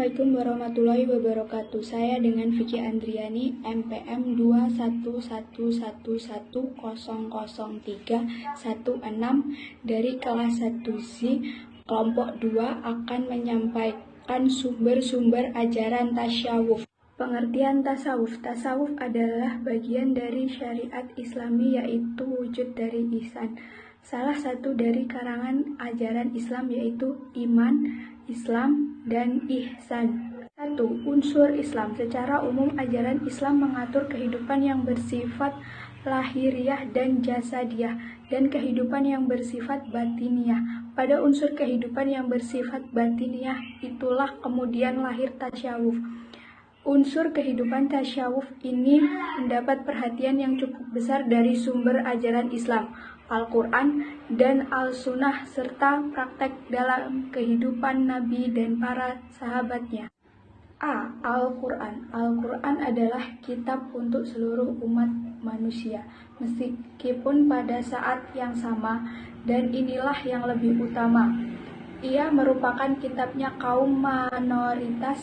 Assalamualaikum warahmatullahi wabarakatuh. Saya dengan Vicky Andriani, MPM 211100316 dari kelas 1Z kelompok 2 akan menyampaikan sumber-sumber ajaran tasyawuf. Pengertian tasawuf. Tasawuf adalah bagian dari syariat Islami, yaitu wujud dari ihsan. Salah satu dari karangan ajaran Islam yaitu iman, Islam, dan ihsan. 1. Unsur Islam. Secara umum, ajaran Islam mengatur kehidupan yang bersifat lahiriah dan jasadiah, dan kehidupan yang bersifat batiniah. Pada unsur kehidupan yang bersifat batiniah itulah kemudian lahir tasyawuf. Unsur kehidupan tasyawuf ini mendapat perhatian yang cukup besar dari sumber ajaran Islam, Al-Quran dan Al-Sunnah, serta praktek dalam kehidupan Nabi dan para sahabatnya. A. Al-Quran. Al-Quran adalah kitab untuk seluruh umat manusia, meskipun pada saat yang sama, dan inilah yang lebih utama. Ia merupakan kitabnya kaum minoritas,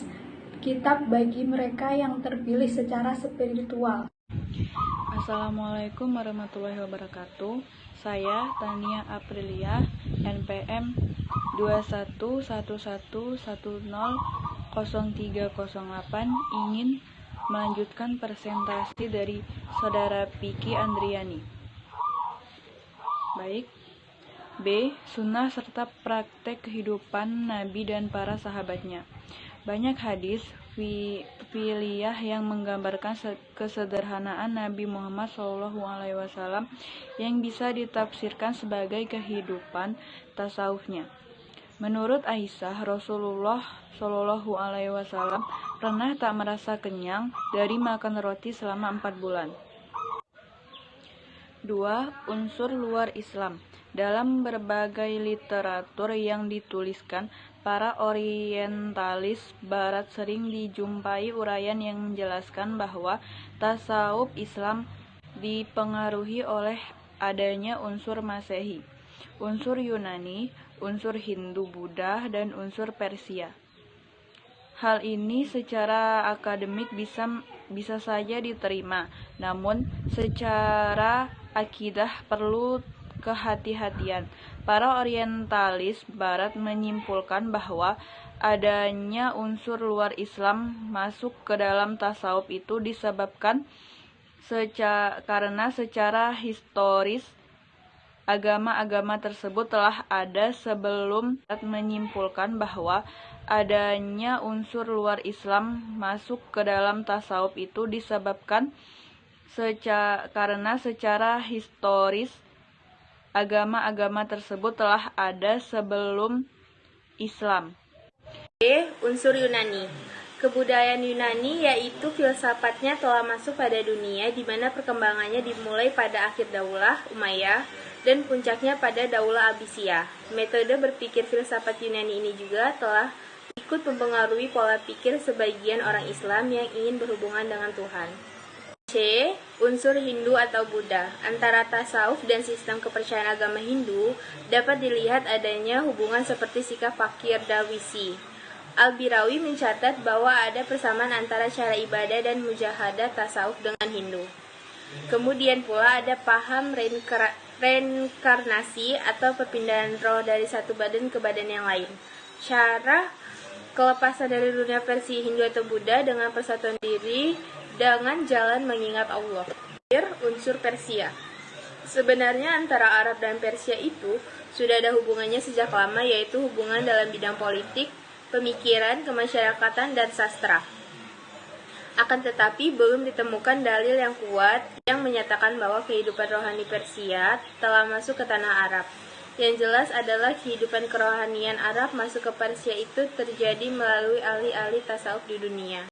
kitab bagi mereka yang terpilih secara spiritual. Assalamualaikum warahmatullahi wabarakatuh. Saya Tania Aprilia, NPM 211100308, ingin melanjutkan presentasi dari Saudara Vicky Andriani. Baik. B. Sunnah serta praktek kehidupan Nabi dan para sahabatnya. Banyak hadis fi'liyah yang menggambarkan kesederhanaan Nabi Muhammad SAW yang bisa ditafsirkan sebagai kehidupan tasawufnya. Menurut Aisyah, Rasulullah SAW pernah tak merasa kenyang dari makan roti selama 4 bulan. 2. Unsur luar Islam. Dalam berbagai literatur yang dituliskan, para orientalis barat sering dijumpai uraian yang menjelaskan bahwa tasawuf Islam dipengaruhi oleh adanya unsur Masehi, unsur Yunani, unsur Hindu-Buddha, dan unsur Persia. Hal ini secara akademik bisa saja diterima, namun secara akidah perlu kehati-hatian. Para orientalis barat menyimpulkan bahwa adanya unsur luar Islam masuk ke dalam tasawuf itu disebabkan karena secara historis agama-agama tersebut telah ada sebelum menyimpulkan bahwa adanya unsur luar Islam masuk ke dalam tasawuf itu disebabkan karena secara historis agama-agama tersebut telah ada sebelum Islam. B. Unsur Yunani. Kebudayaan Yunani, yaitu filsafatnya, telah masuk pada dunia, di mana perkembangannya dimulai pada akhir Daulah Umayyah dan puncaknya pada Daulah Abbasiyah. Metode berpikir filsafat Yunani ini juga telah ikut mempengaruhi pola pikir sebagian orang Islam yang ingin berhubungan dengan Tuhan. C. Unsur Hindu atau Buddha. Antara tasawuf dan sistem kepercayaan agama Hindu dapat dilihat adanya hubungan seperti sikap fakir Darwisi. Al-Birawi mencatat bahwa ada persamaan antara cara ibadah dan mujahadah tasawuf dengan Hindu. Kemudian pula ada paham reinkarnasi atau perpindahan roh dari satu badan ke badan yang lain. Cara kelepasan dari dunia versi Hindu atau Buddha dengan persatuan diri dengan jalan mengingat Allah. Unsur Persia. Sebenarnya antara Arab dan Persia itu sudah ada hubungannya sejak lama, yaitu hubungan dalam bidang politik, pemikiran, kemasyarakatan, dan sastra. Akan tetapi belum ditemukan dalil yang kuat yang menyatakan bahwa kehidupan rohani Persia telah masuk ke tanah Arab. Yang jelas adalah kehidupan kerohanian Arab masuk ke Persia itu terjadi melalui ahli-ahli tasawuf di dunia.